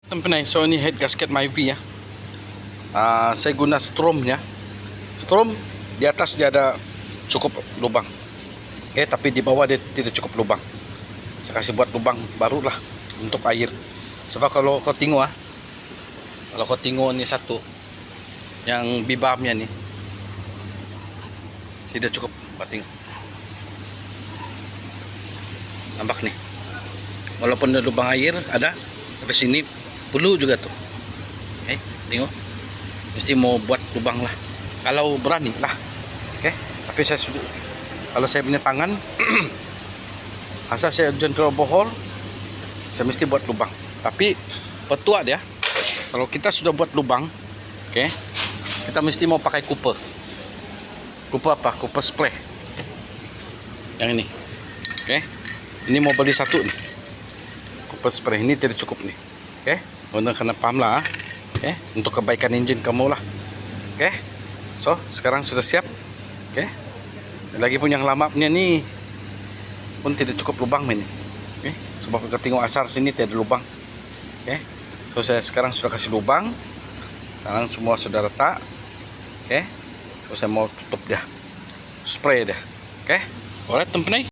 Tempenay, so ini head gasket Myvi ya. Saya guna stromnya. Strom di atas dia ada cukup lubang. Tapi di bawah dia tidak cukup lubang. Saya kasih buat lubang barulah untuk air. Sebab kalau kau tengok kalau kau tengok ni satu yang bibamnya ni tidak cukup. Kau tengok. Nampak nih. Walaupun ada lubang air ada, tapi sini perlu juga tuh. Tengok. Mesti mau buat lubang lah. Kalau berani lah. Tapi saya sudah, kalau saya punya tangan asal saya jentol bohol, saya mesti buat lubang. Tapi petua dia, kalau kita sudah buat lubang, kita mesti mau pakai kuper. Kuper apa? Kuper spray. Yang ini. Ini mau beli satu nih. Kuper spray ini tidak cukup nih. Anda kena paham lah. Untuk kebaikan engine kamu lah. So sekarang sudah siap. Lagi pun yang lama punya ni pun tidak cukup lubang ini. Sebab kita tengok asar sini tidak ada lubang. So saya sekarang sudah kasih lubang. Sekarang semua sudah retak. So saya mau tutup dia, spray dia. Alright, tempenay.